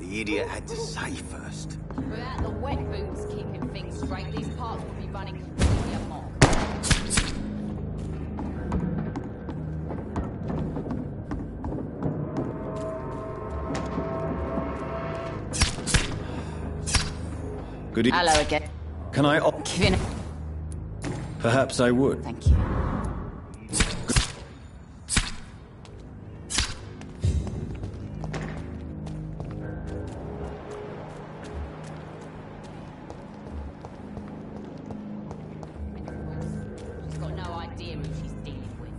the idiot had to say first. Without the wet boots keeping things straight, these parts would be running completely amok. Good evening. Hello again. Can I Kevin. Perhaps I would. Thank you. She's got no idea who she's dealing with.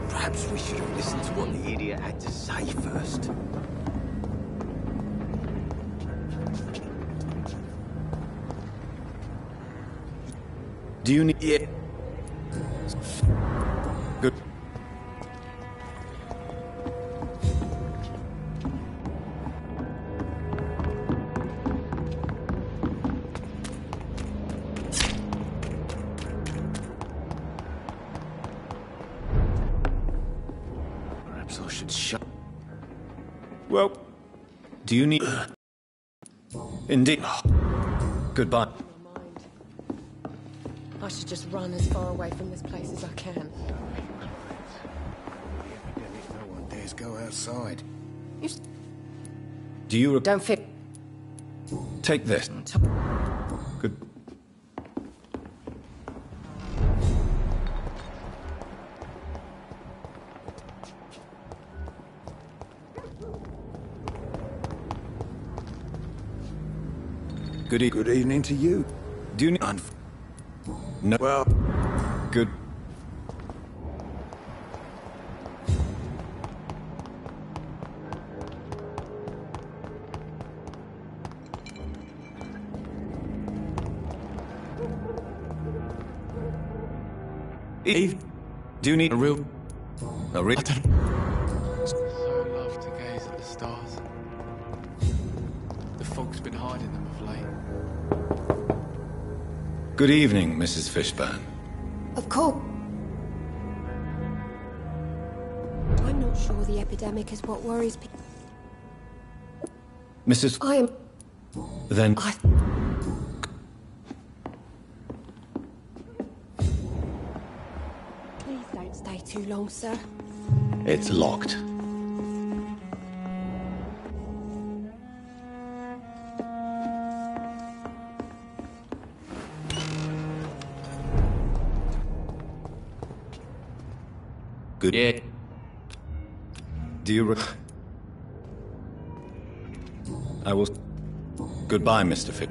Perhaps we should have listened to what the idiot had to say first. Do you need... Yeah. Good. Perhaps I should shut... Well, do you need... Indeed. Goodbye. I should just run as far away from this place as I can. No one dares go outside. Do you... Don't fit. Take this. Good. Good evening to you. Do you need... No. Well... Good. Eve, do you need a real... I don't... So love to gaze at the stars. The fog's been hiding them of late. Good evening, Mrs. Fishburne. Of course. I'm not sure the epidemic is what worries people. Mrs. I am... Then... Please don't stay too long, sir. It's locked. Good. Yeah. Do you... I will... Goodbye, Mr. Fitt.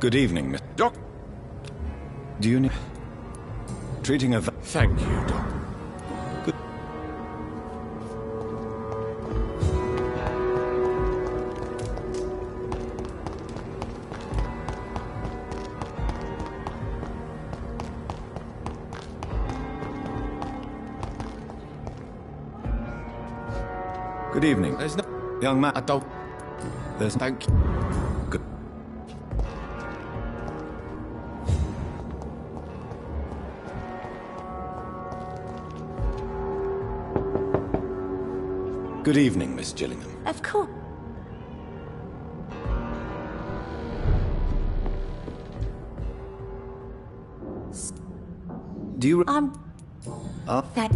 Good evening, Miss... Doc! Do you need... Treating a... Thank you, Doc. Good... Good evening. There's no... Young man... I don't... There's... Thank you. Good... Good evening, Miss Gillingham. Of course. Do you... That...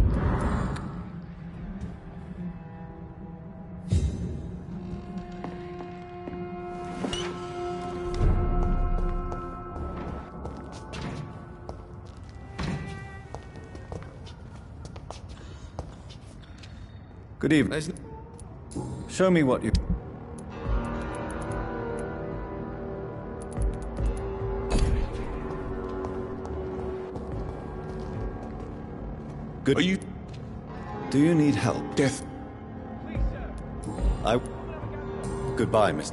Good evening. There's... Show me what you... Good... Are you... Do you need help? Death? I... Goodbye, Miss...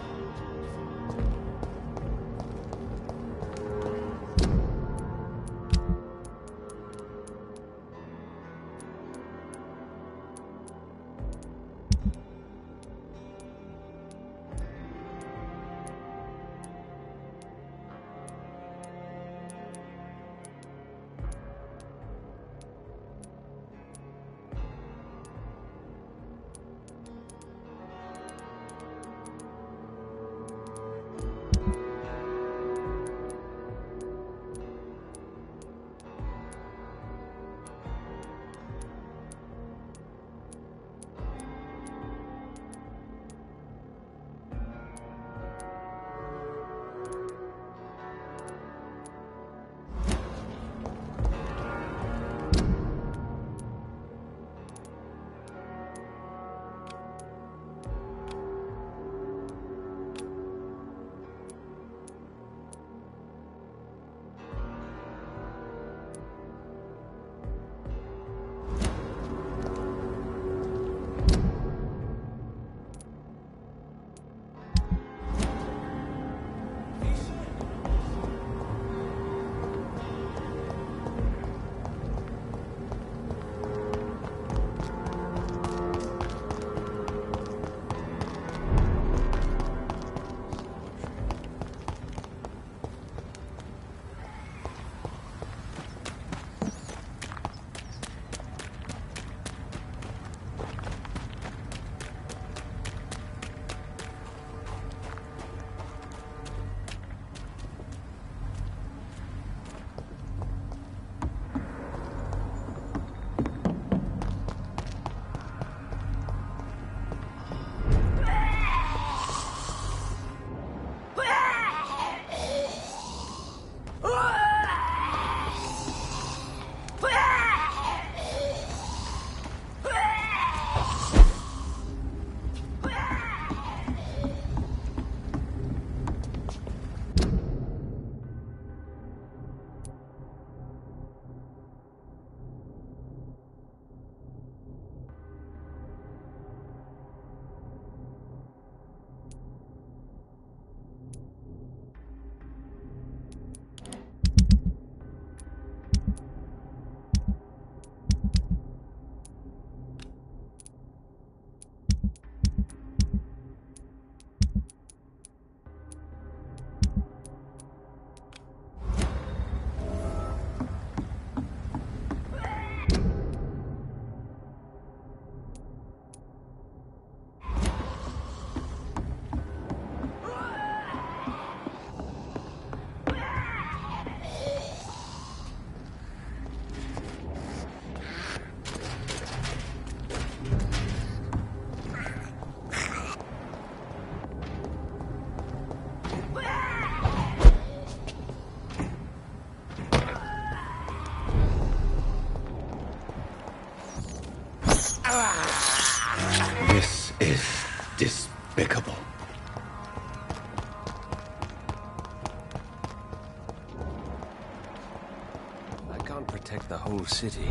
protect the whole city.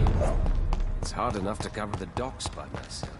It's hard enough to cover the docks by myself.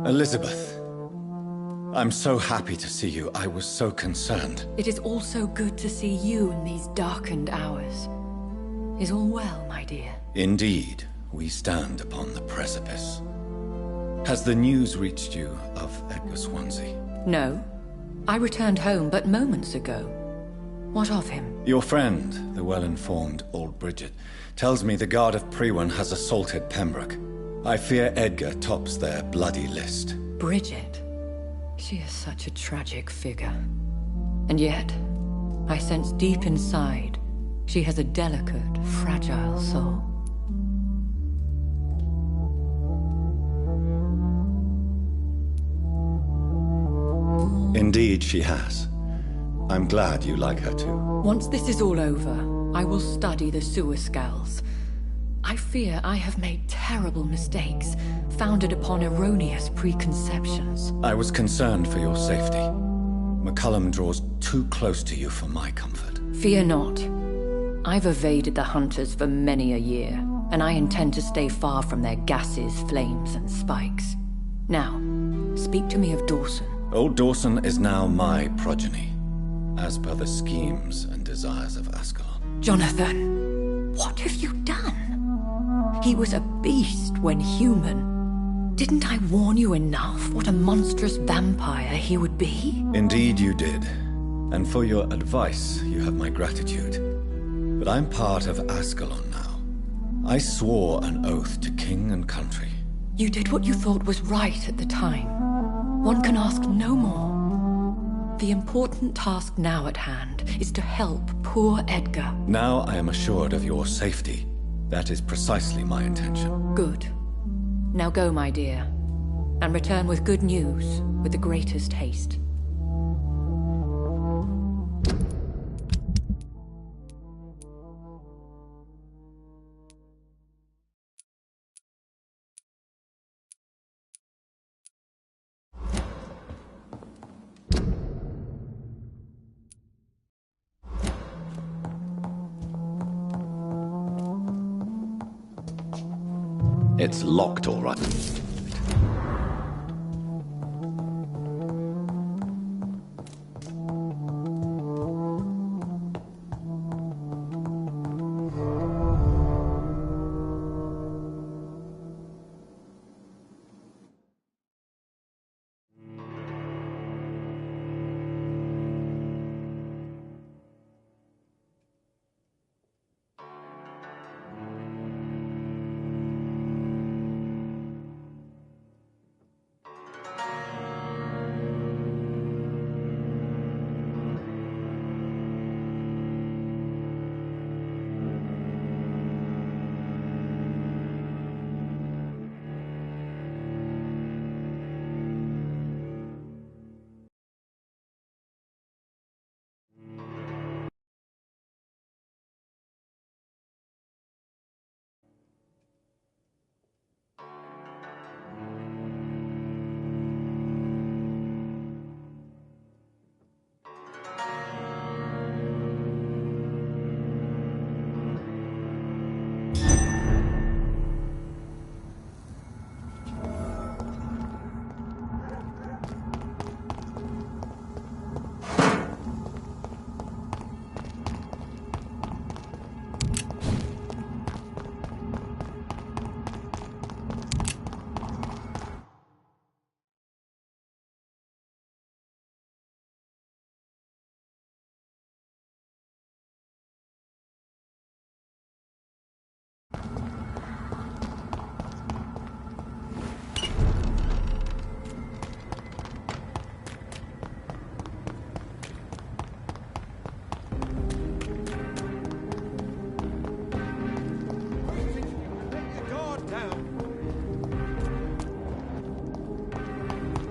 Elizabeth, I'm so happy to see you. I was so concerned. It is also good to see you in these darkened hours. Is all well, my dear? Indeed, we stand upon the precipice. Has the news reached you of Edgar Swansea? No. I returned home but moments ago. What of him? Your friend, the well-informed old Bridget, tells me the Guard of Priwen has assaulted Pembroke. I fear Edgar tops their bloody list. Bridget? She is such a tragic figure. And yet, I sense deep inside, she has a delicate, fragile soul. Indeed, she has. I'm glad you like her too. Once this is all over, I will study the sewer skulls. I fear I have made terrible mistakes, founded upon erroneous preconceptions. I was concerned for your safety. McCullum draws too close to you for my comfort. Fear not. I've evaded the hunters for many a year, and I intend to stay far from their gases, flames, and spikes. Now, speak to me of Dawson. Old Dawson is now my progeny, as per the schemes and desires of Ascalon. Jonathan, what have you done? He was a beast when human. Didn't I warn you enough what a monstrous vampire he would be? Indeed you did. And for your advice, you have my gratitude. But I'm part of Ascalon now. I swore an oath to king and country. You did what you thought was right at the time. One can ask no more. The important task now at hand is to help poor Edgar. Now I am assured of your safety. That is precisely my intention. Good. Now go, my dear, and return with good news with the greatest haste. It's locked, all right.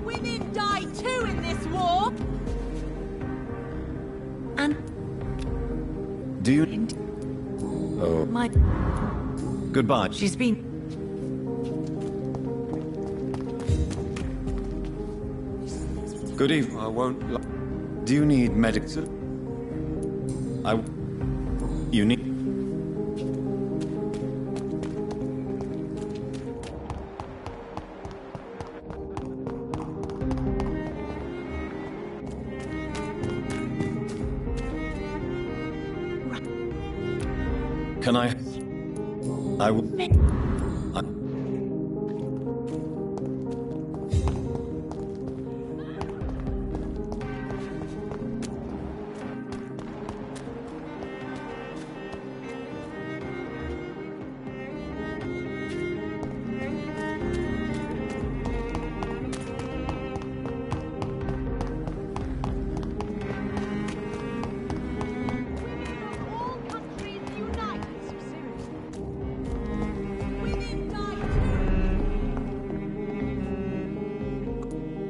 Women die too in this war! And Do you... Oh, my... goodbye. She's been... Good evening. I won't... Do you need medical... You need... Can I will...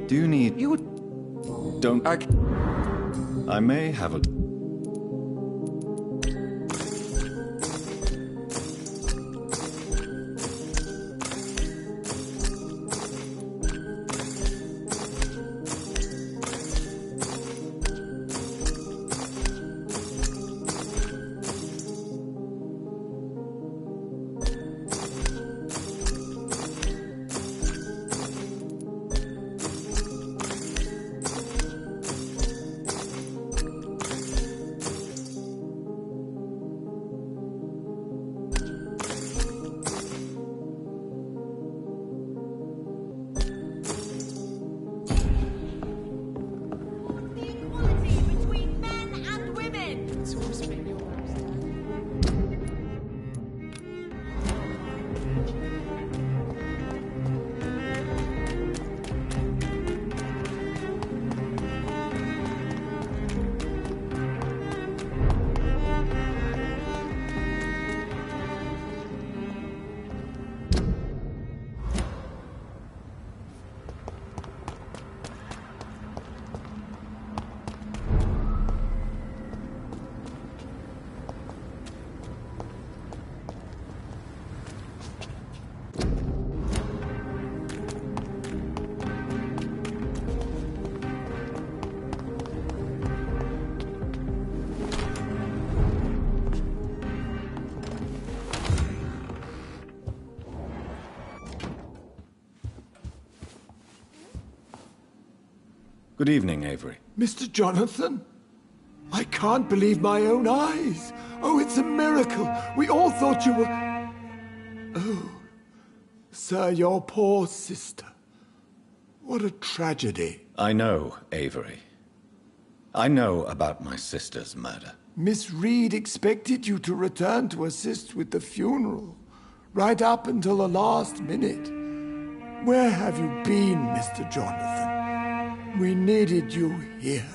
Do you need... You don't... I may have a... Good evening, Avery. Mr. Jonathan? I can't believe my own eyes. Oh, it's a miracle. We all thought you were... Oh, sir, your poor sister. What a tragedy. I know, Avery. I know about my sister's murder. Miss Reed expected you to return to assist with the funeral, right up until the last minute. Where have you been, Mr. Jonathan? We needed you here.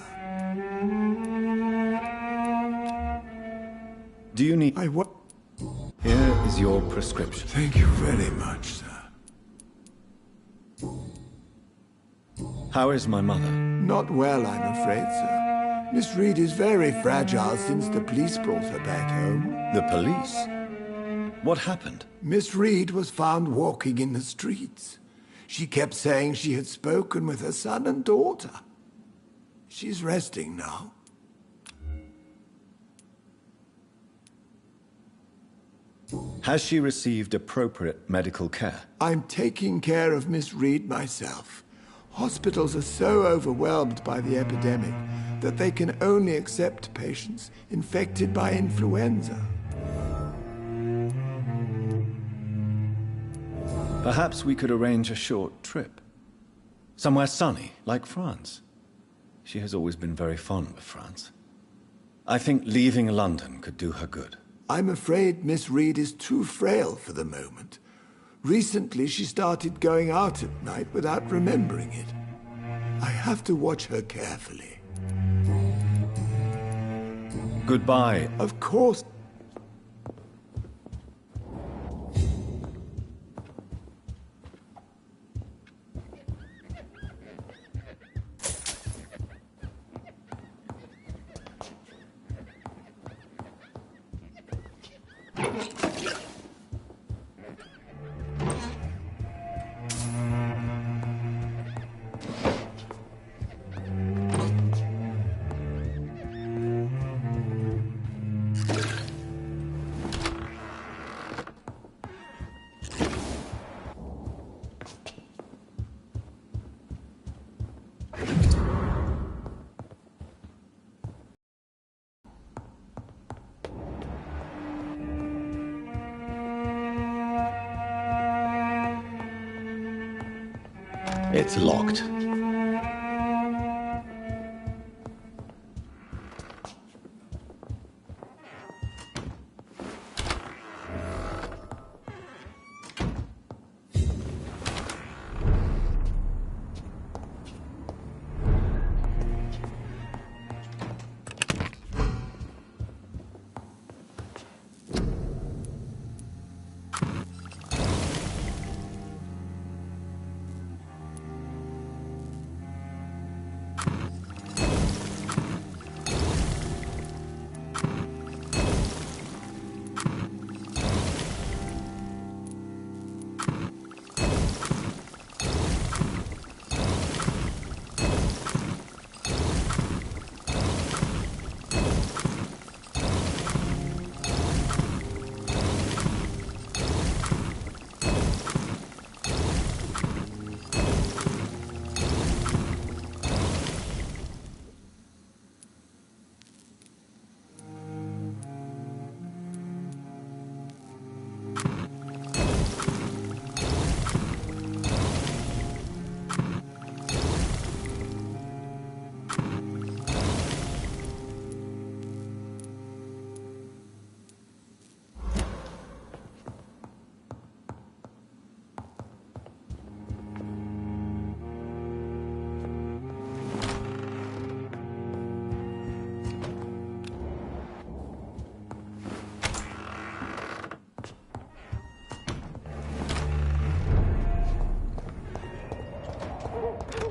Do you need... Here is your prescription. Thank you very much, sir. How is my mother? Not well, I'm afraid, sir. Miss Reed is very fragile since the police brought her back home. The police? What happened? Miss Reed was found walking in the streets. She kept saying she had spoken with her son and daughter. She's resting now. Has she received appropriate medical care? I'm taking care of Miss Reed myself. Hospitals are so overwhelmed by the epidemic that they can only accept patients infected by influenza. Perhaps we could arrange a short trip. Somewhere sunny, like France. She has always been very fond of France. I think leaving London could do her good. I'm afraid Miss Reed is too frail for the moment. Recently, she started going out at night without remembering it. I have to watch her carefully. Goodbye. Of course. It's locked.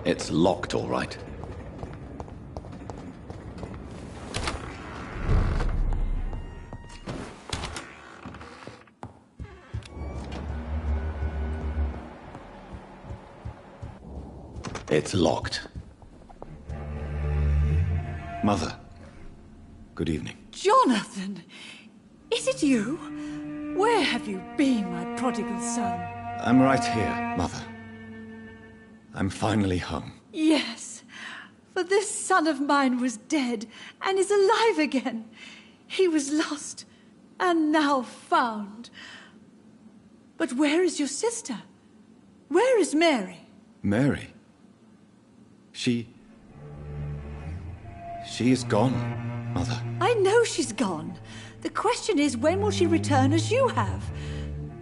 It's locked, all right. It's locked. Mother, good evening. Jonathan! Is it you? Where have you been, my prodigal son? I'm right here, Mother. I'm finally home. Yes. But this son of mine was dead and is alive again. He was lost and now found. But where is your sister? Where is Mary? Mary? She is gone, Mother. I know she's gone. The question is, when will she return as you have?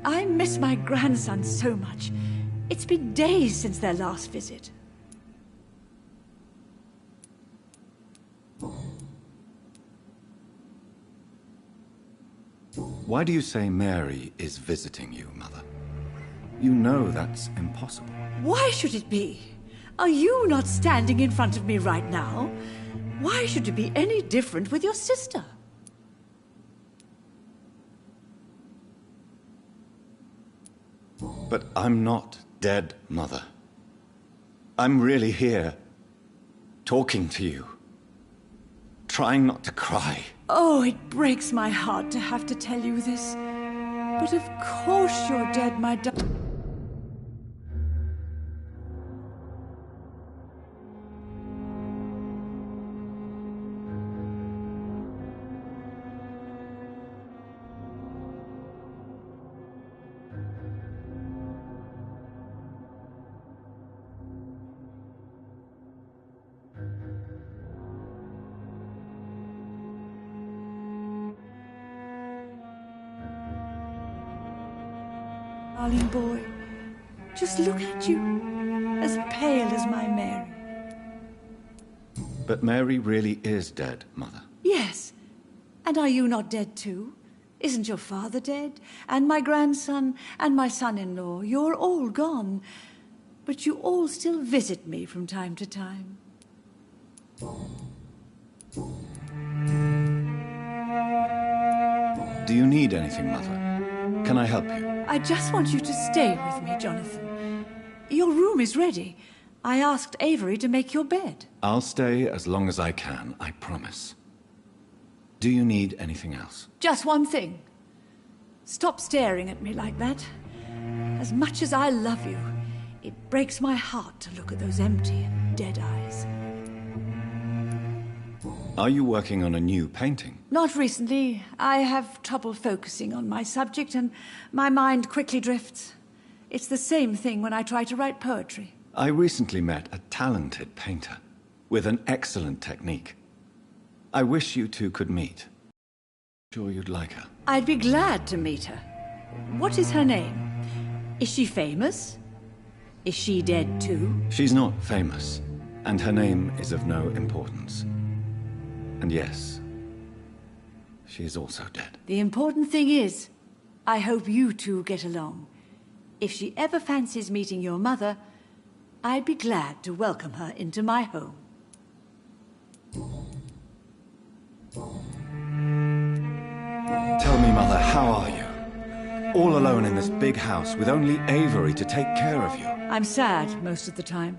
I miss my grandson so much. It's been days since their last visit. Why do you say Mary is visiting you, Mother? You know that's impossible. Why should it be? Are you not standing in front of me right now? Why should it be any different with your sister? But I'm not dead, Mother. I'm really here, talking to you, trying not to cry. Oh, it breaks my heart to have to tell you this. But of course you're dead, my darling. Darling boy, just look at you, as pale as my Mary. But Mary really is dead, Mother. Yes, and are you not dead too? Isn't your father dead? And my grandson, and my son-in-law, you're all gone. But you all still visit me from time to time. Do you need anything, Mother? Can I help you? I just want you to stay with me, Jonathan. Your room is ready. I asked Avery to make your bed. I'll stay as long as I can, I promise. Do you need anything else? Just one thing. Stop staring at me like that. As much as I love you, it breaks my heart to look at those empty and dead eyes. Are you working on a new painting? Not recently. I have trouble focusing on my subject and my mind quickly drifts. It's the same thing when I try to write poetry. I recently met a talented painter with an excellent technique. I wish you two could meet. Sure you'd like her. I'd be glad to meet her. What is her name? Is she famous? Is she dead too? She's not famous, and her name is of no importance. And yes, she is also dead. The important thing is, I hope you two get along. If she ever fancies meeting your mother, I'd be glad to welcome her into my home. Tell me, Mother, how are you? All alone in this big house with only Avery to take care of you. I'm sad most of the time.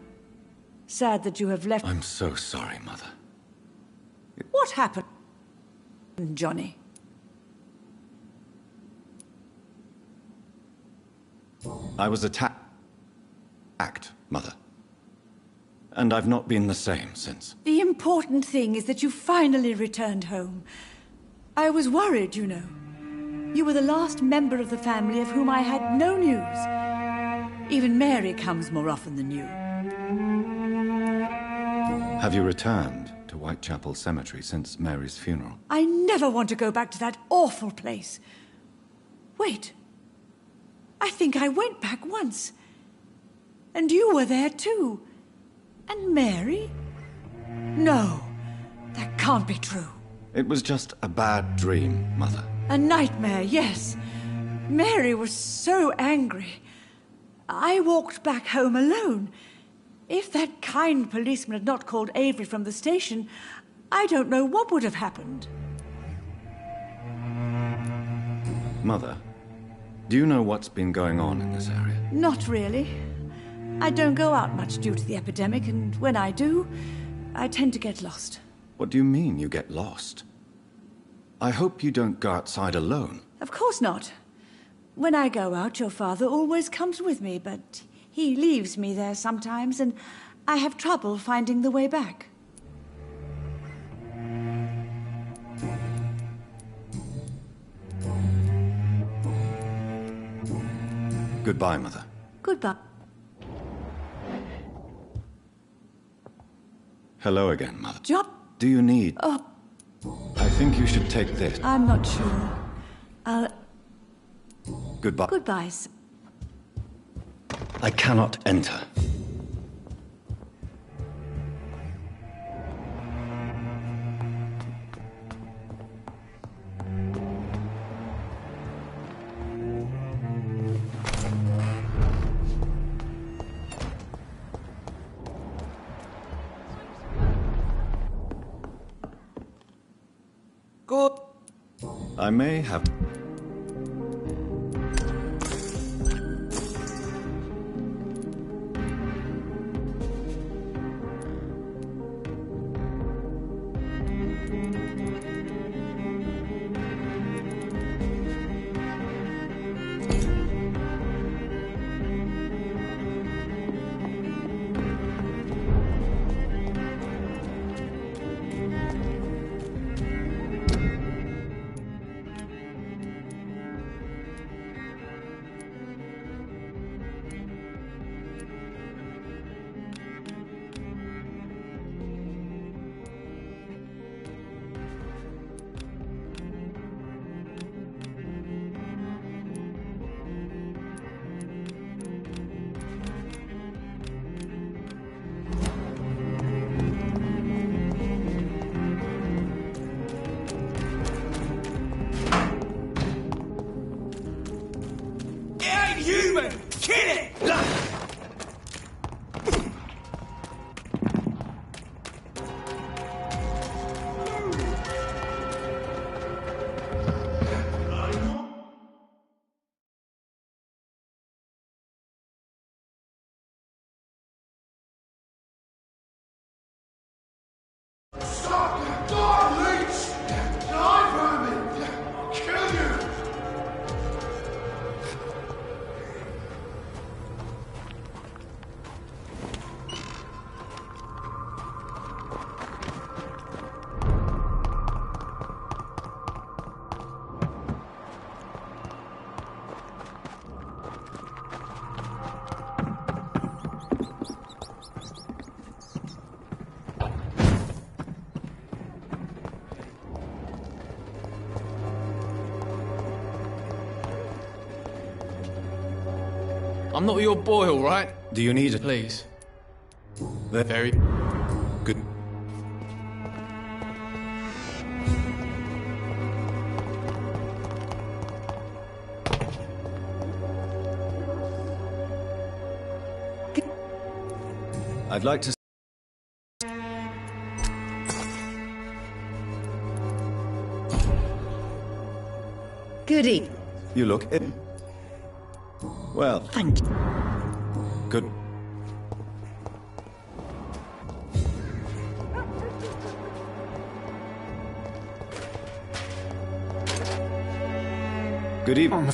Sad that you have left. I'm so sorry, Mother. What happened, Johnny? I was attacked, Mother. And I've not been the same since. The important thing is that you finally returned home. I was worried, you know. You were the last member of the family of whom I had no news. Even Mary comes more often than you. Have you returned to Whitechapel Cemetery since Mary's funeral? I never want to go back to that awful place. Wait. I think I went back once. And you were there too. And Mary? No, that can't be true. It was just a bad dream, Mother. A nightmare, yes. Mary was so angry. I walked back home alone. If that kind policeman had not called Avery from the station, I don't know what would have happened. Mother, do you know what's been going on in this area? Not really. I don't go out much due to the epidemic, and when I do, I tend to get lost. What do you mean you get lost? I hope you don't go outside alone. Of course not. When I go out, your father always comes with me, but he leaves me there sometimes, and I have trouble finding the way back. Goodbye, Mother. Goodbye. Hello again, Mother. Job? Do you need... Oh, I think you should take this. I'm not sure. I'll... Goodbye. Goodbye, sir. I cannot enter. Good. I may have... Human! Kill it! I'm not your boy, all right? Do you need it? Please. There. Very Good. I'd like to... Goody. You look ill. Well, Thank you. good. Good evening.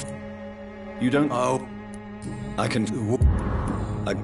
You don't... Oh. I can... I...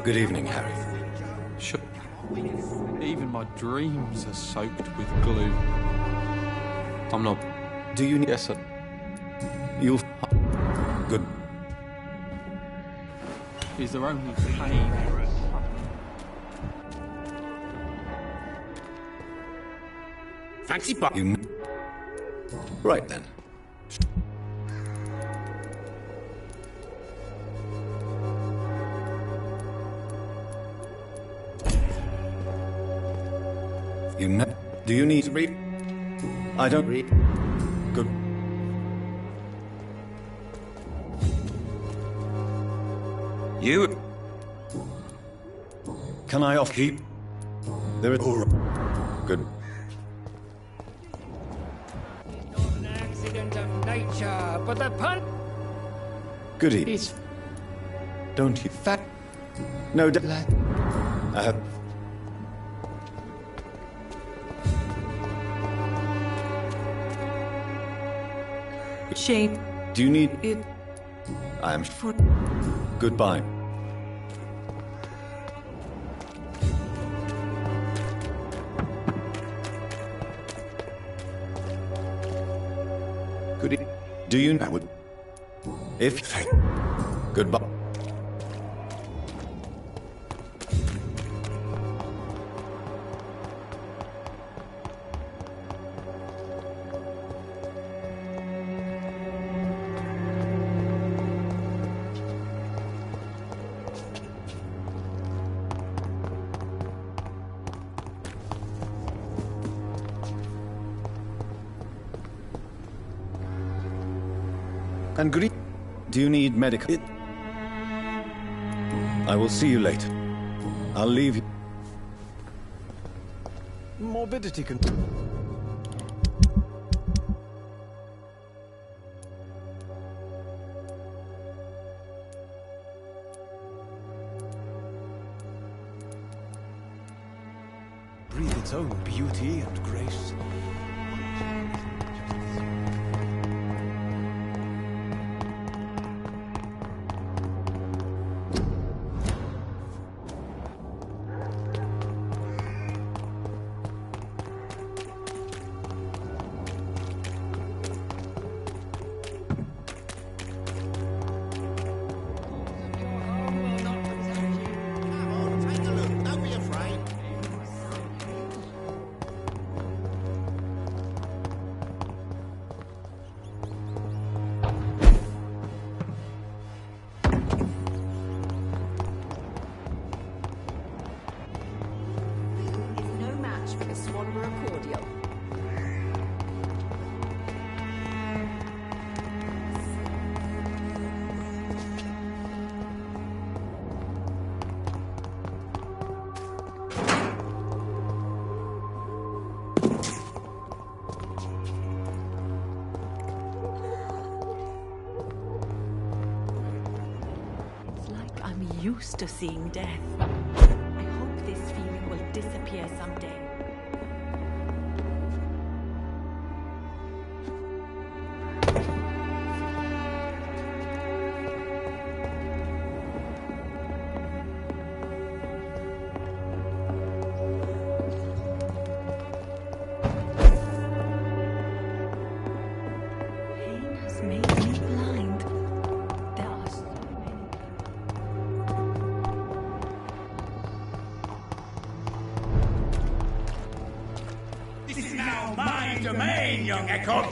Good evening, Harry. Sure. Even my dreams are soaked with glue. I'm not. Do you need... Yes, sir. You'll... Good. Is there only pain? Fancy bar. You... Right then. You know... Do you need to read... I don't read. Good. You... Can I off keep? There is... Good. It's not an accident of nature, but the pun... Goody. is Don't you... fat. No, Black. I have... Shape. Do you need... It. I am... For. Goodbye. Goody. Do you... I would. If... Goodbye. And Goody... Do you need medical... I will see you later. I'll leave you... Morbidity can... breathe its own beauty and grace. Used to seeing death. I hope this feeling will disappear someday. Pain has made me blind. There are so many. This is now my domain, young Echo.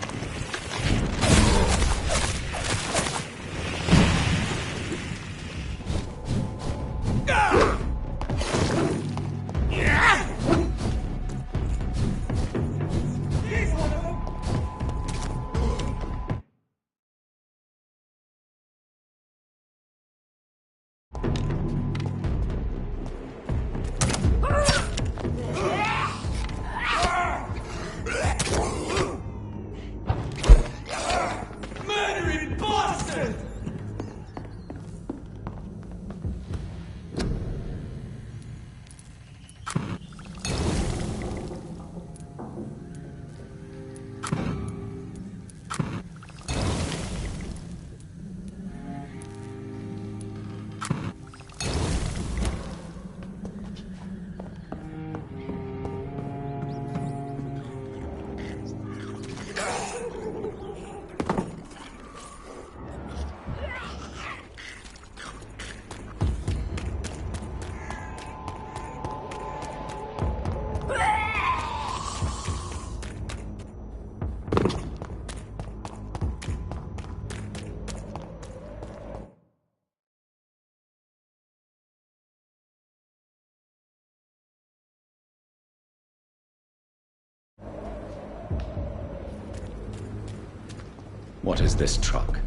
What is this truck?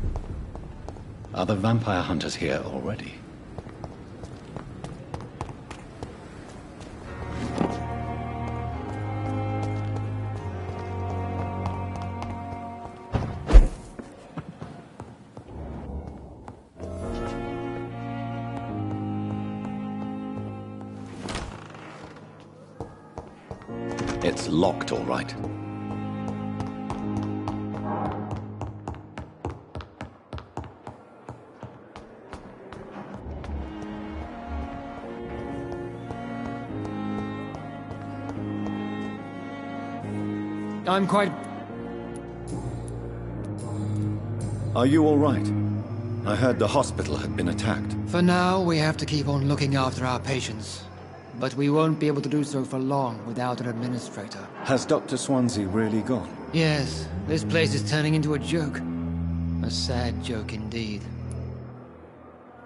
Are the vampire hunters here already? It's locked, all right. I'm quite... Are you all right? I heard the hospital had been attacked. For now, we have to keep on looking after our patients. But we won't be able to do so for long without an administrator. Has Dr. Swansea really gone? Yes, this place is turning into a joke. A sad joke indeed.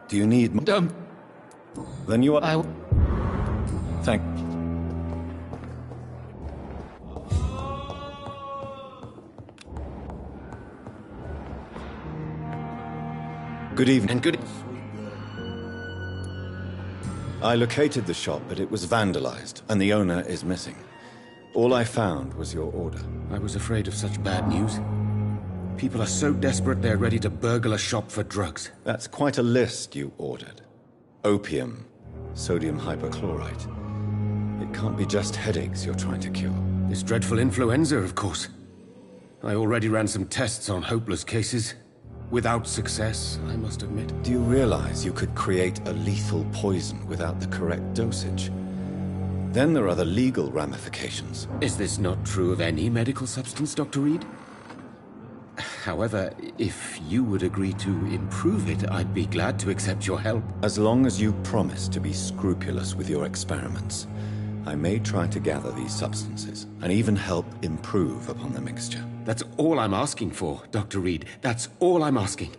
Do you need... Then you are... Thank... Good evening. Good... I located the shop, but it was vandalized, and the owner is missing. All I found was your order. I was afraid of such bad news. People are so desperate they're ready to burgle a shop for drugs. That's quite a list you ordered. Opium, sodium hypochlorite. It can't be just headaches you're trying to cure. This dreadful influenza, of course. I already ran some tests on hopeless cases. Without success, I must admit. Do you realize you could create a lethal poison without the correct dosage? Then there are the legal ramifications. Is this not true of any medical substance, Dr. Reed? However, if you would agree to improve it, I'd be glad to accept your help. As long as you promise to be scrupulous with your experiments, I may try to gather these substances, and even help improve upon the mixture. That's all I'm asking for, Dr. Reed. That's all I'm asking.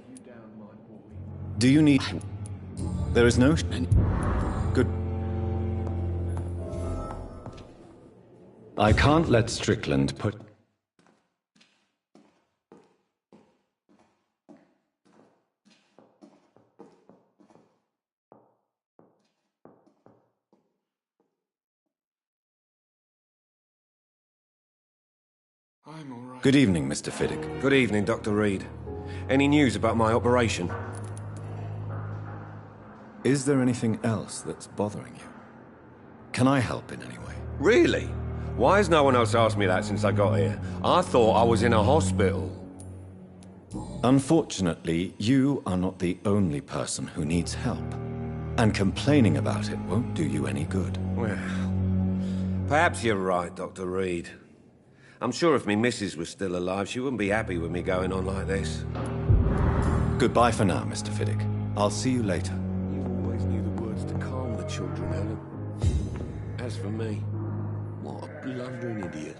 Do you need... There is no... Good... I can't let Strickland put... I'm all right. Good evening, Mr. Fiddick. Good evening, Dr. Reed. Any news about my operation? Is there anything else that's bothering you? Can I help in any way? Really? Why has no one else asked me that since I got here? I thought I was in a hospital. Unfortunately, you are not the only person who needs help. And complaining about it won't do you any good. Well, perhaps you're right, Dr. Reed. I'm sure if me missus was still alive, she wouldn't be happy with me going on like this. Goodbye for now, Mr. Fiddick. I'll see you later. You always knew the words to calm the children, Helen. As for me, what a blundering idiot.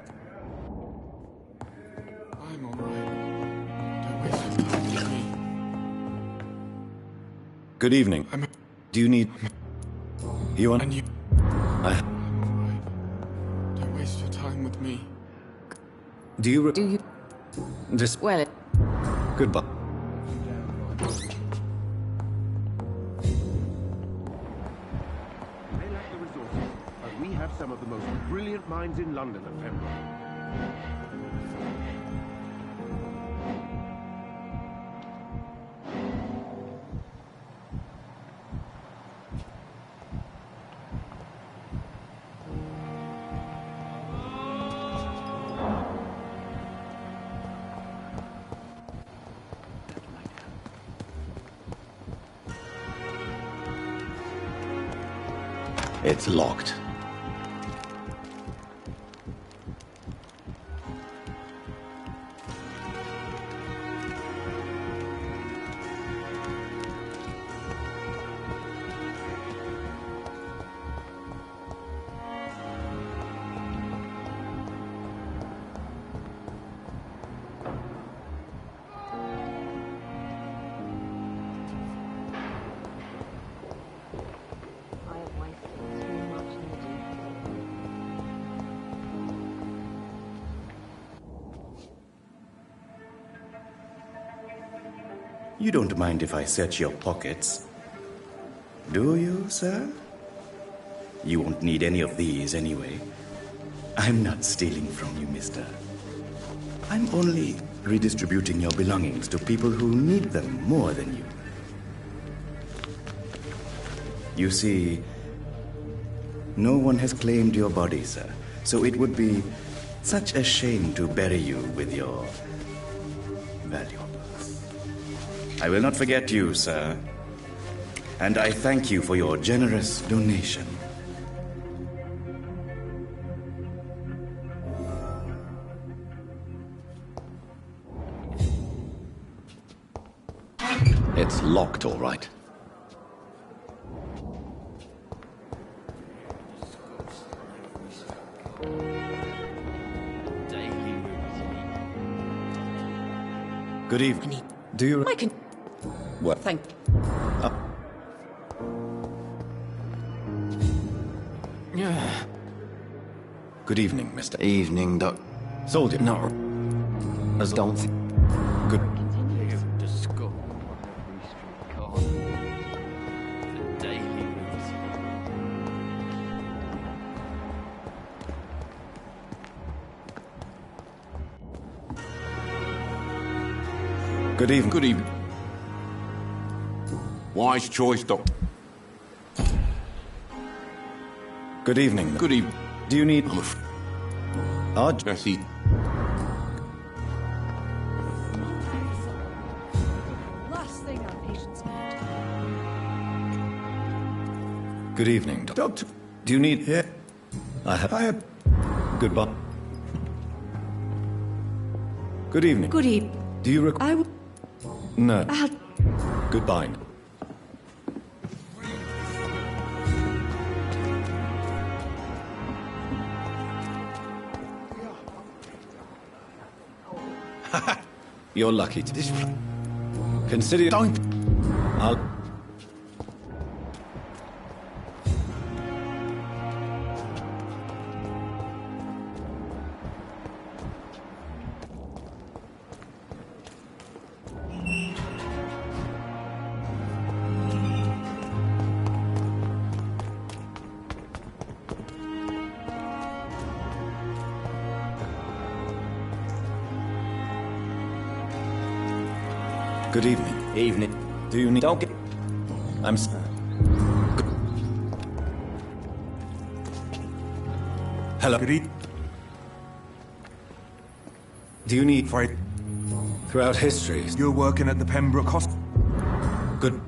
I'm all right. Don't waste your time with me. Good evening. Do you need... You want... And you... I'm all right. Don't waste your time with me. Do you... Do you... Just... Well... Goodbye. They lack the resources, but we have some of the most brilliant minds in London at Pembroke. It's locked. You don't mind if I search your pockets, do you, sir? You won't need any of these anyway. I'm not stealing from you, mister. I'm only redistributing your belongings to people who need them more than you. You see, no one has claimed your body, sir, so it would be such a shame to bury you with your valuables. I will not forget you, sir, and I thank you for your generous donation. It's locked, all right. Good evening. Do you... I can... What? Thank... Good evening, Mr. Evening, Doc. Soldier. No. As don't think... Good... Good evening. Good evening. Wise choice, Doc. Good evening. Good evening. Do you need... Jesse. Last thing our patients need. Good evening, Doctor. Do you need... Yeah. I have... Goodbye. Good evening. Good evening. Do you require... No. Goodbye. You're lucky to... Consider... Don't... I'll... Good evening. Evening. Do you need... Don't get... I'm... Hello. Good evening. Do you need... Fred. Throughout history... You're working at the Pembroke Hospital. Good...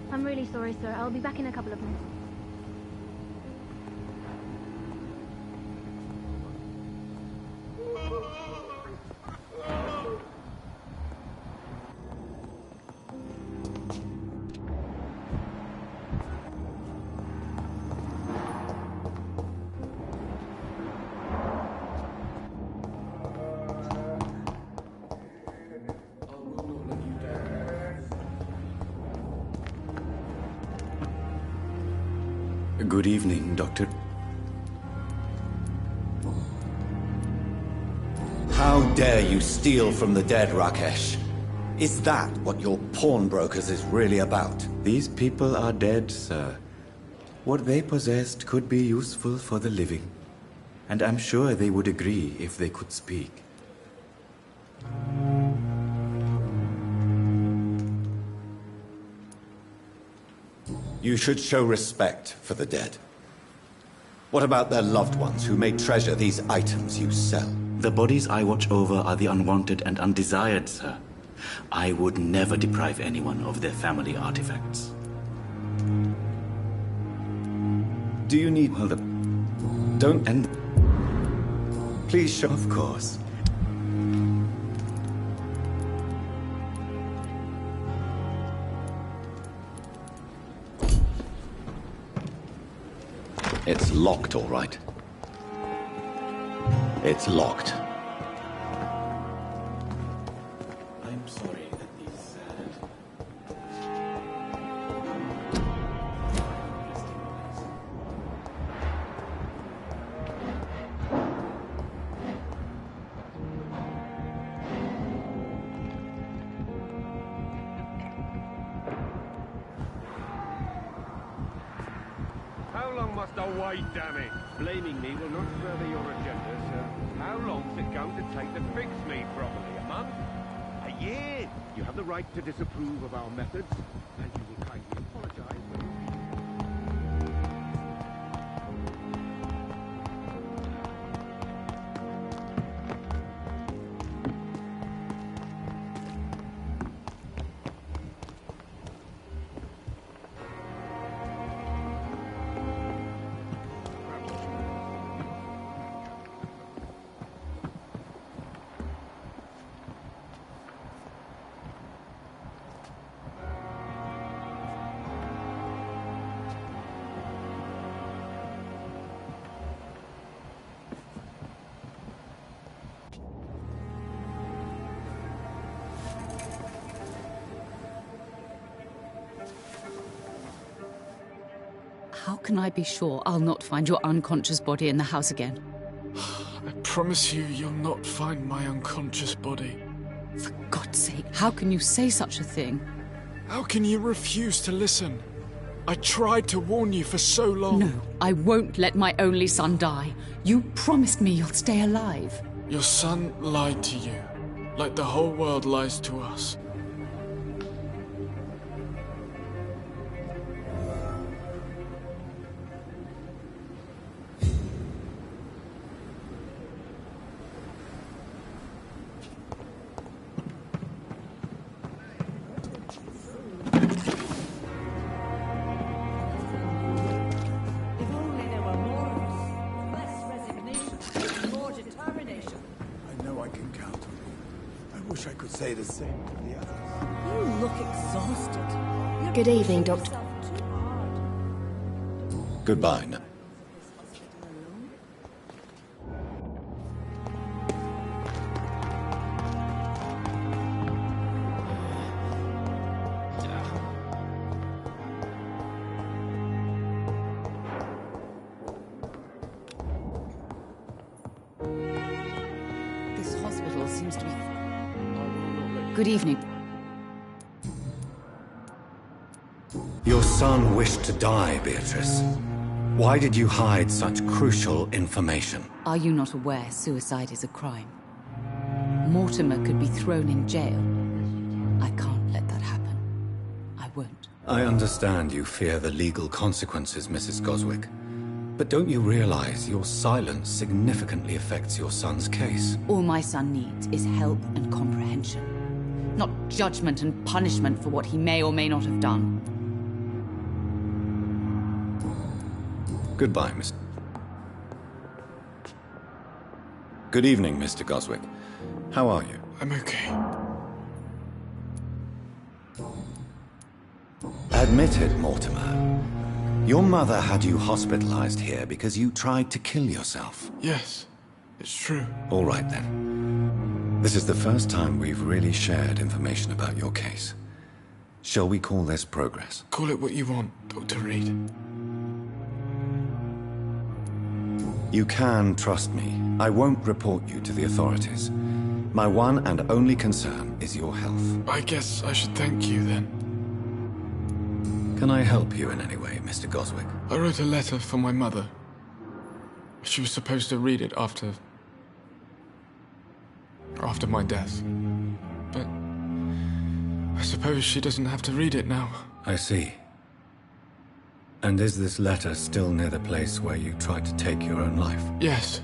I'm really sorry, sir. I'll be back in a couple of minutes. Good evening, Doctor. How dare you steal from the dead, Rakesh? Is that what your pawnbrokers is really about? These people are dead, sir. What they possessed could be useful for the living. And I'm sure they would agree if they could speak. You should show respect for the dead. What about their loved ones who may treasure these items you sell? The bodies I watch over are the unwanted and undesired, sir. I would never deprive anyone of their family artifacts. Do you need... Well, Don't... And... Please show... Of course. It's locked, all right. It's locked. I'm sorry that these... How long must I wait, damn it? Blaming me will not further your agenda, sir. How long's it going to take to fix me properly? A month? A year? You have the right to disapprove of our methods, and you will kindly apologize when you... How can I be sure I'll not find your unconscious body in the house again? I promise you, you'll not find my unconscious body. For God's sake, how can you say such a thing? How can you refuse to listen? I tried to warn you for so long. No, I won't let my only son die. You promised me you'll stay alive. Your son lied to you, like the whole world lies to us. I could say the same to the others. You look exhausted. Good evening, Doctor. Goodbye now. This hospital seems to be... Good evening. Your son wished to die, Beatrice. Why did you hide such crucial information? Are you not aware suicide is a crime? Mortimer could be thrown in jail. I can't let that happen. I won't. I understand you fear the legal consequences, Mrs. Goswick. But don't you realize your silence significantly affects your son's case? All my son needs is help and comprehension. Not judgment and punishment for what he may or may not have done. Goodbye, Miss. Good evening, Mr. Goswick. How are you? I'm okay. Admit it, Mortimer. Your mother had you hospitalized here because you tried to kill yourself. Yes, it's true. All right, then. This is the first time we've really shared information about your case. Shall we call this progress? Call it what you want, Dr. Reed. You can trust me. I won't report you to the authorities. My one and only concern is your health. I guess I should thank you then. Can I help you in any way, Mr. Goswick? I wrote a letter for my mother. She was supposed to read it after my death. But I suppose she doesn't have to read it now. I see. And is this letter still near the place where you tried to take your own life? Yes.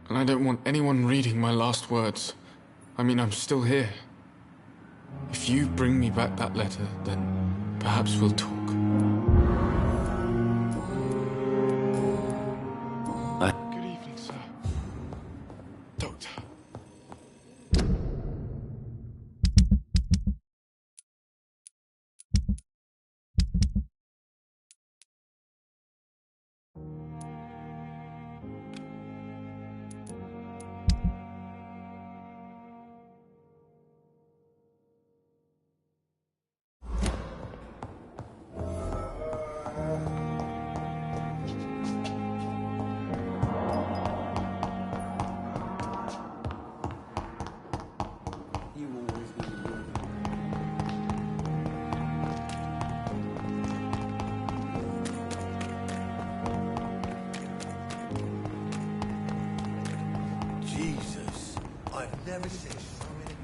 And I don't want anyone reading my last words. I mean, I'm still here. If you bring me back that letter, then perhaps we'll talk. Good evening, sir. Doctor. Jesus, I've never seen so many.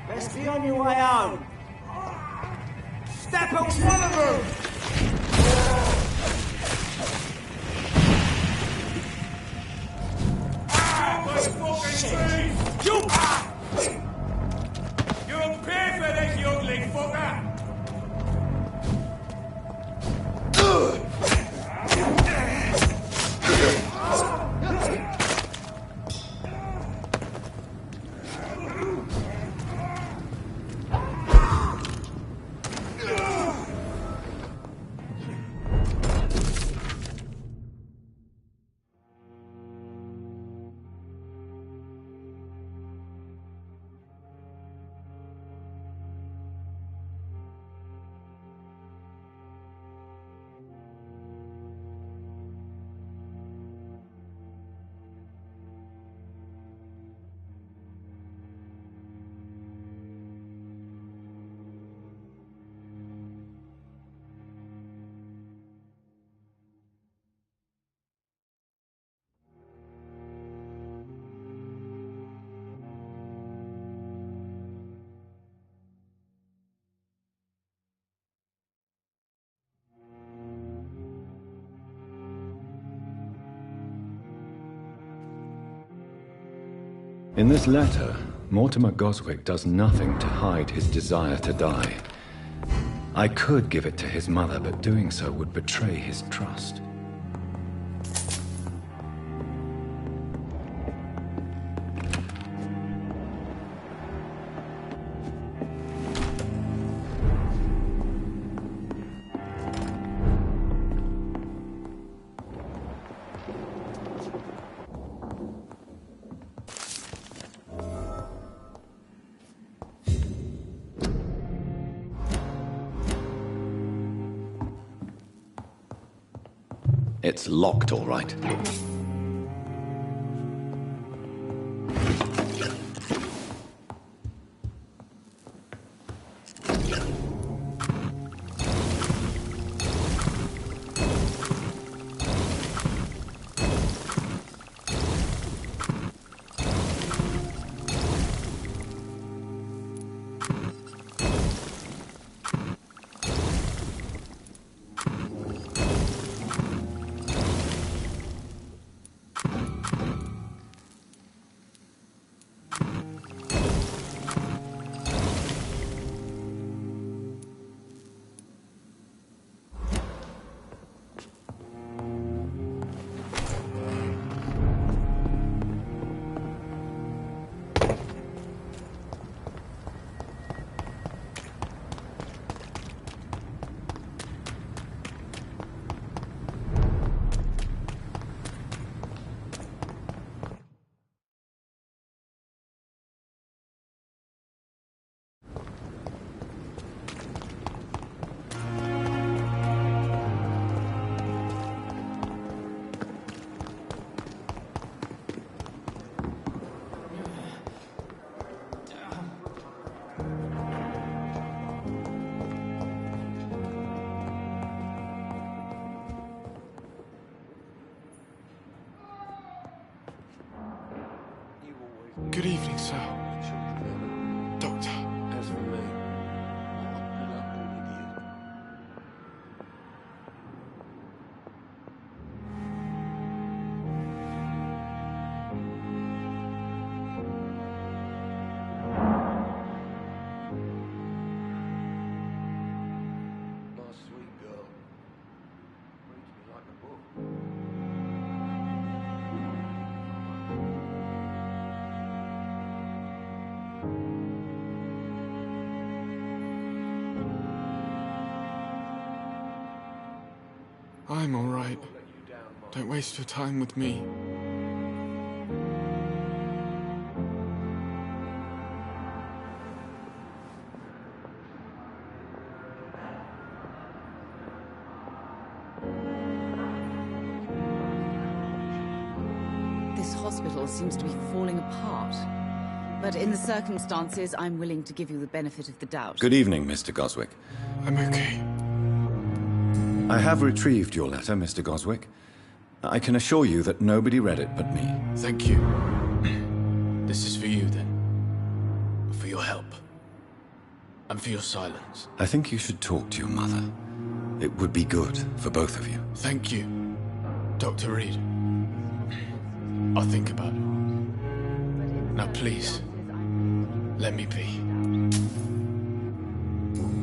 Best be on your way home. Step on one of them! My fucking feet! You'll pay for this, you ugly fucker! In this letter, Mortimer Goswick does nothing to hide his desire to die. I could give it to his mother, but doing so would betray his trust. It's locked, all right. Good evening, sir. Doctor. As for me, what a bloody idiot. My sweet girl. Reads me like a book. I'm all right. Don't waste your time with me. This hospital seems to be falling apart. But in the circumstances, I'm willing to give you the benefit of the doubt. Good evening, Mr. Goswick. I'm okay. I have retrieved your letter, Mr. Goswick. I can assure you that nobody read it but me. Thank you. This is for you, then. For your help. And for your silence. I think you should talk to your mother. It would be good for both of you. Thank you, Dr. Reed. I'll think about it. Now, please, let me be.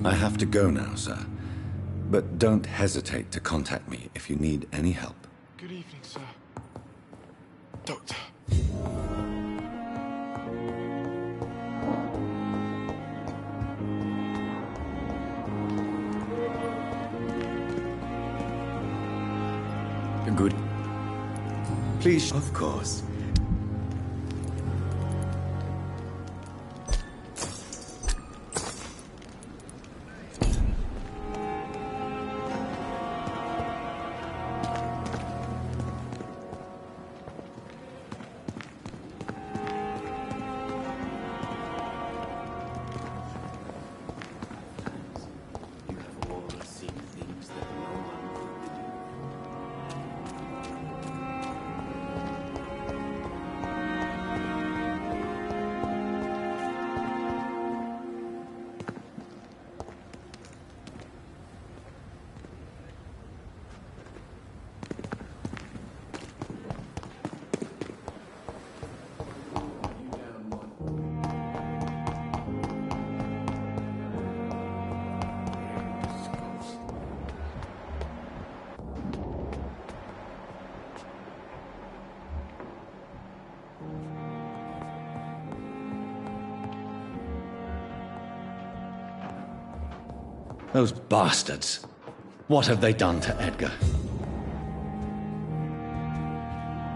I have to go now, sir. But don't hesitate to contact me if you need any help. Good evening, sir. Doctor. Good. Please, of course. Those bastards. What have they done to Edgar?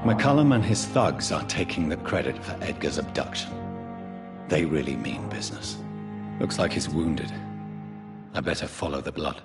McCullum and his thugs are taking the credit for Edgar's abduction. They really mean business. Looks like he's wounded. I better follow the blood.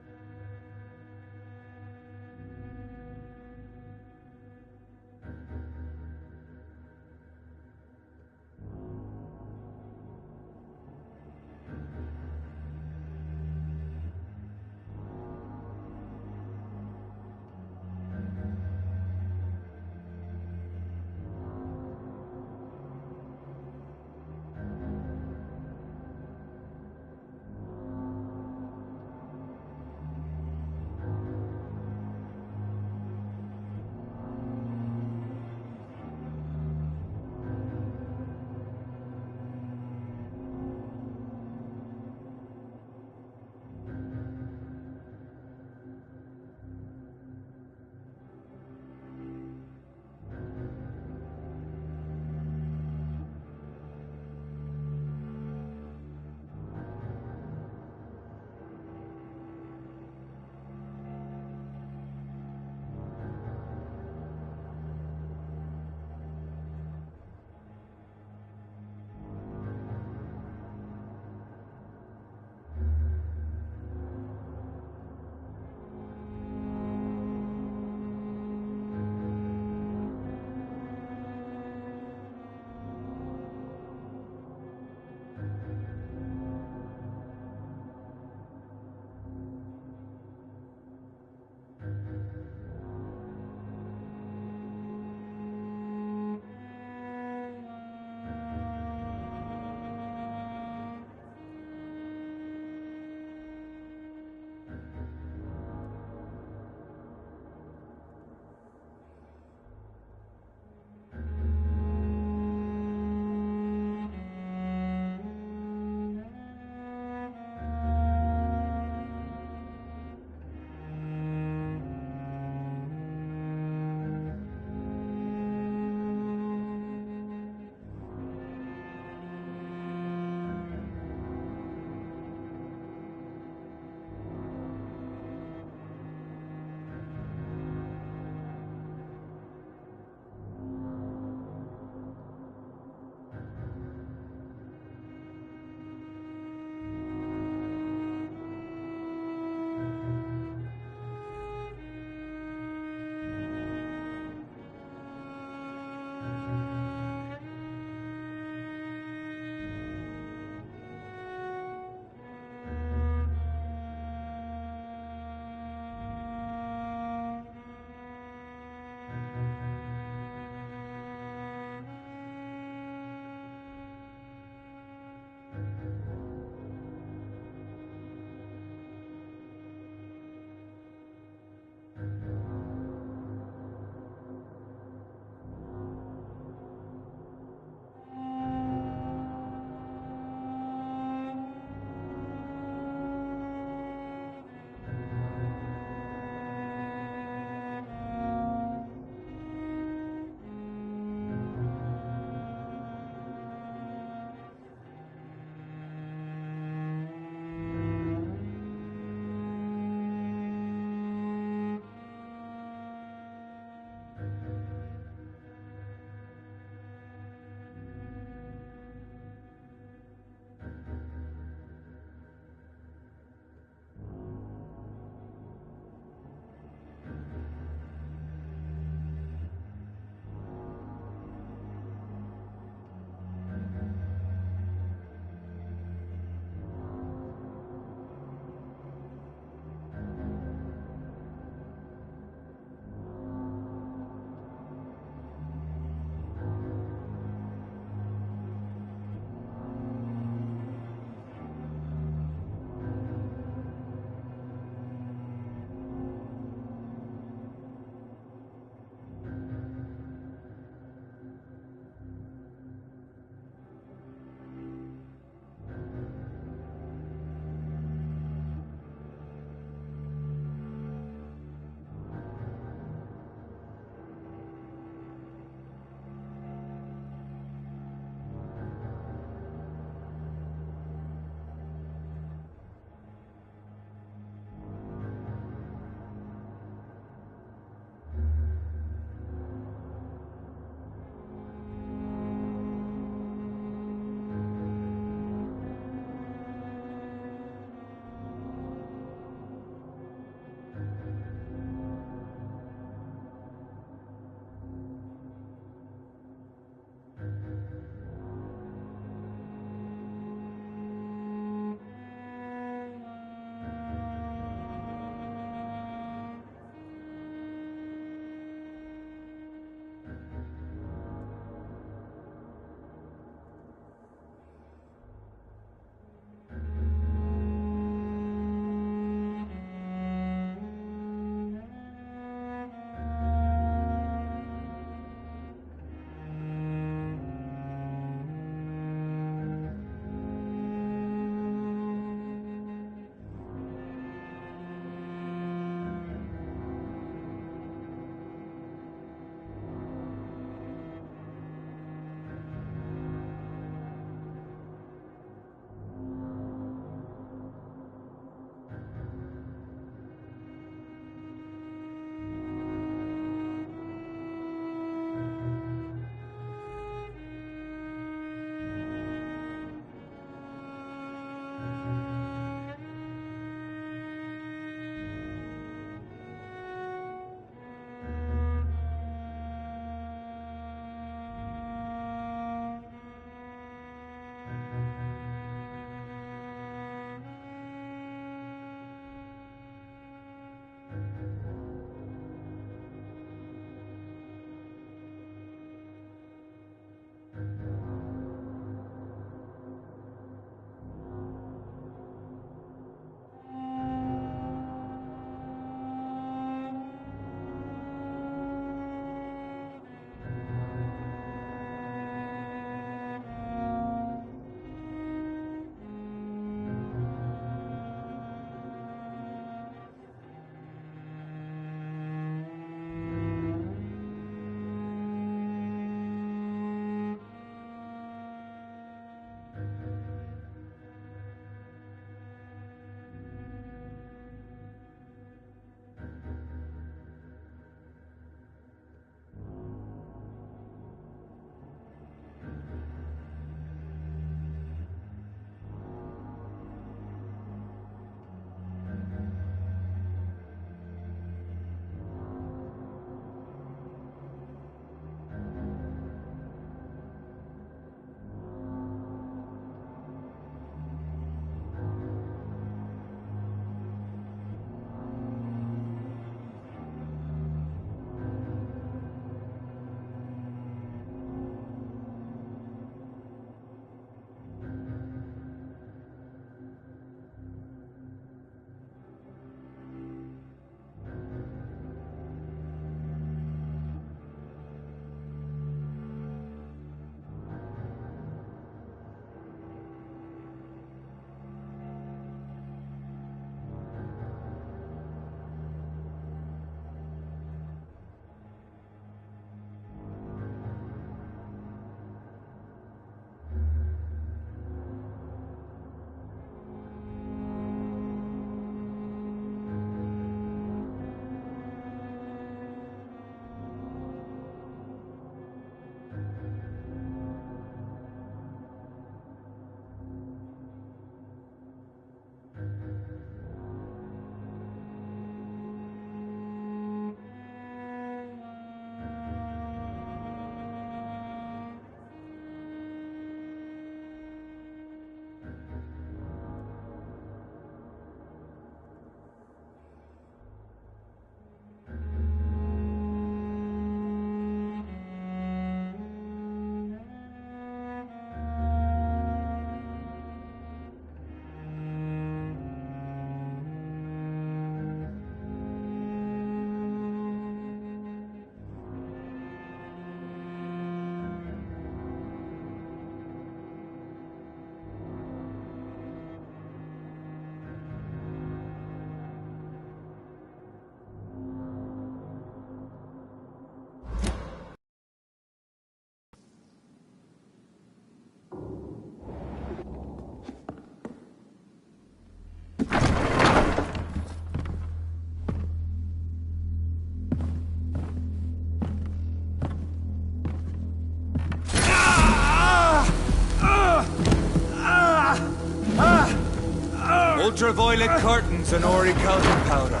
Ultraviolet curtains and orichalcum powder.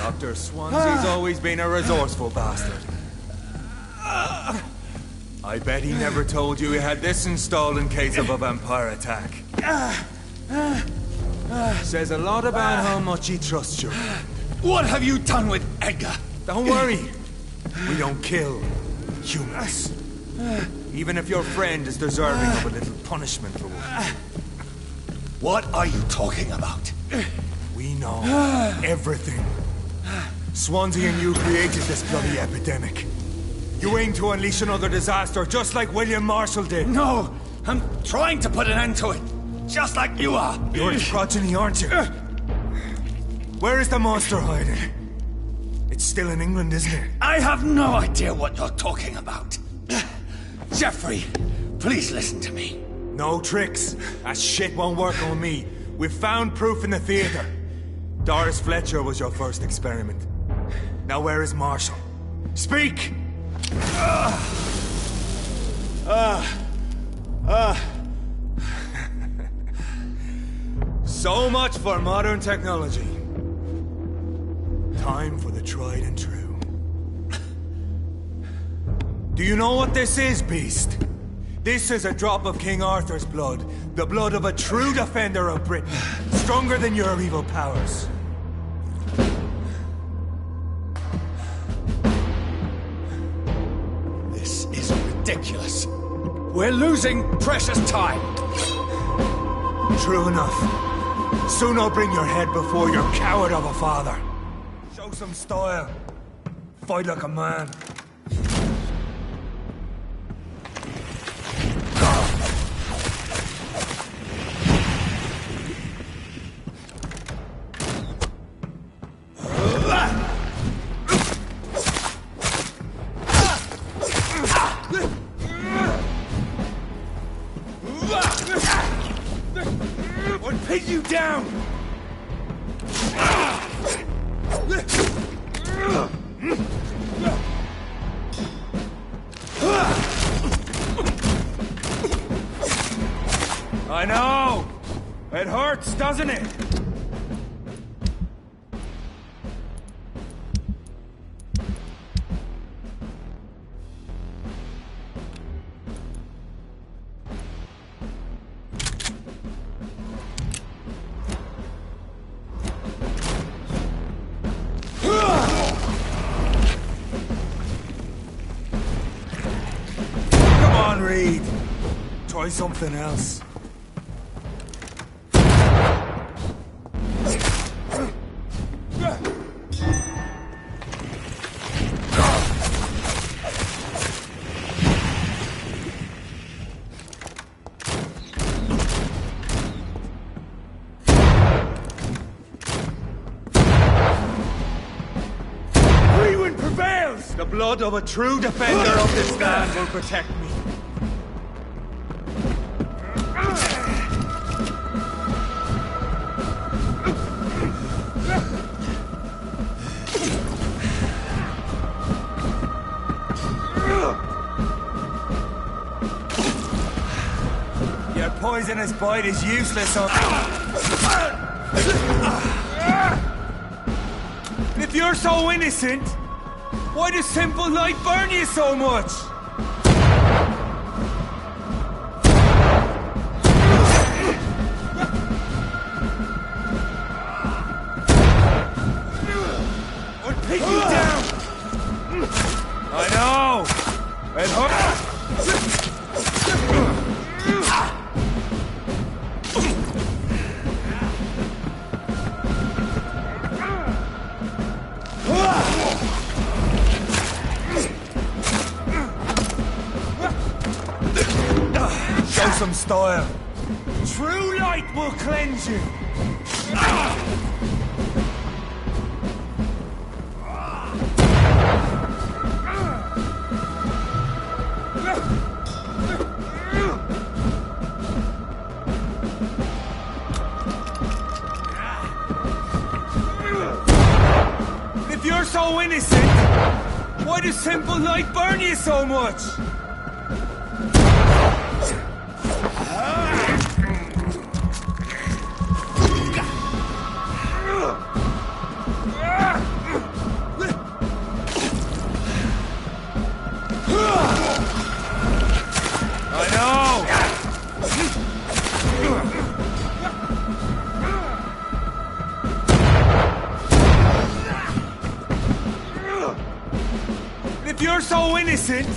Dr. Swansea's always been a resourceful bastard. I bet he never told you he had this installed in case of a vampire attack. Says a lot about how much he trusts you. What have you done with Edgar? Don't worry. We don't kill humans. Even if your friend is deserving of a little punishment for what. What are you talking about? We know everything. Swansea and you created this bloody epidemic. You aim to unleash another disaster just like William Marshall did. No, I'm trying to put an end to it. Just like you are. You're its progeny, aren't you? Where is the monster hiding? It's still in England, isn't it? I have no idea what you're talking about. Jeffrey, please listen to me. No tricks. That shit won't work on me. We've found proof in the theater. Doris Fletcher was your first experiment. Now where is Marshall? Speak! So much for modern technology. Time for the tried and true. Do you know what this is, Beast? This is a drop of King Arthur's blood. The blood of a true defender of Britain. Stronger than your evil powers. This is ridiculous. We're losing precious time. True enough. Soon I'll bring your head before your coward of a father. Show some style. Fight like a man. What pinned you down? I know! It hurts, doesn't it? Come on, Reed. Try something else. The blood of a true defender of this land will protect me. Your poisonous bite is useless on... If you're so innocent, why does simple light burn you so much? What pinned you down? I know! It hurts! Show some style. True light will cleanse you. If you're so innocent, why does simple light burn you so much? so innocent?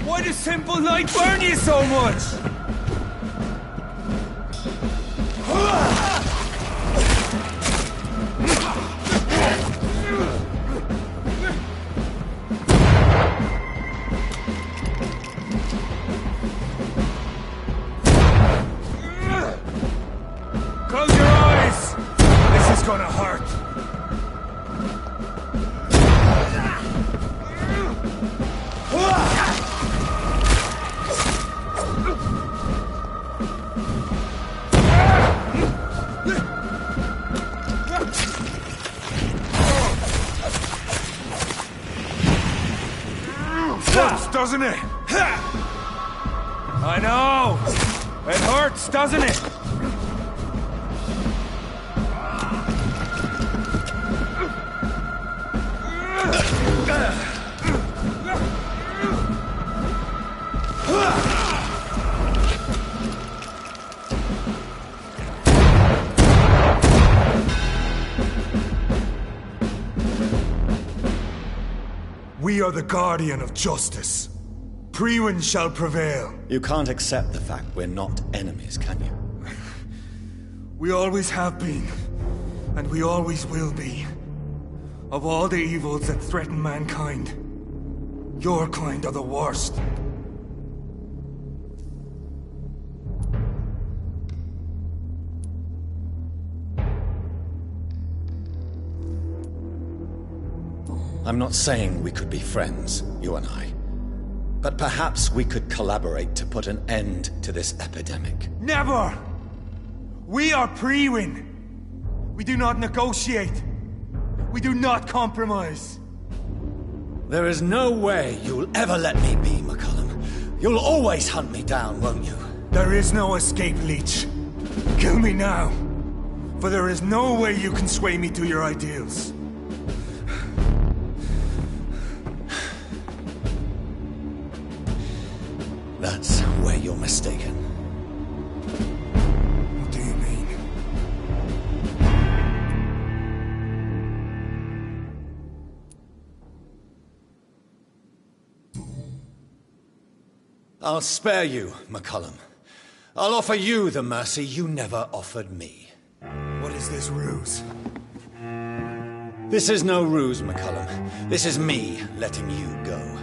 Why does simple light burn you so much? Close your eyes! This is gonna hurt. Hurts, doesn't it? I know! It hurts, doesn't it? We are the guardian of justice. Priwen shall prevail. You can't accept the fact we're not enemies, can you? We always have been, and we always will be. Of all the evils that threaten mankind, your kind are the worst. I'm not saying we could be friends, you and I. But perhaps we could collaborate to put an end to this epidemic. Never! We are Priwen. We do not negotiate. We do not compromise. There is no way you'll ever let me be, McCullum. You'll always hunt me down, won't you? There is no escape, Leech. Kill me now. For there is no way you can sway me to your ideals. That's where you're mistaken. What do you mean? I'll spare you, McCullum. I'll offer you the mercy you never offered me. What is this ruse? This is no ruse, McCullum. This is me letting you go.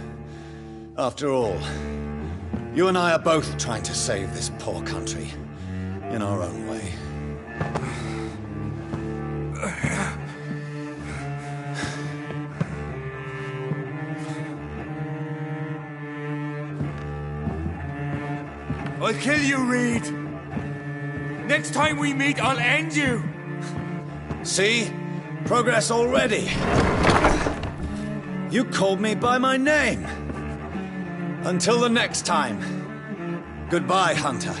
After all, you and I are both trying to save this poor country, in our own way. I'll kill you, Reed. Next time we meet, I'll end you. See? Progress already. You called me by my name. Until the next time. Goodbye, Hunter.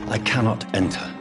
I cannot enter.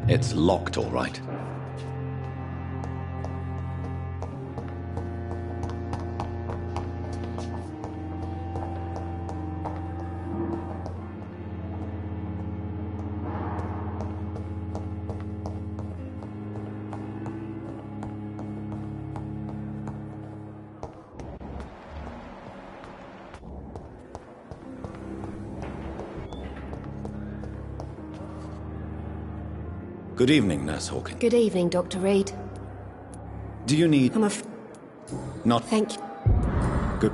It's locked, all right. Good evening, Nurse Hawkins. Good evening, Dr. Reed. Do you need... Not... Thank you. Good...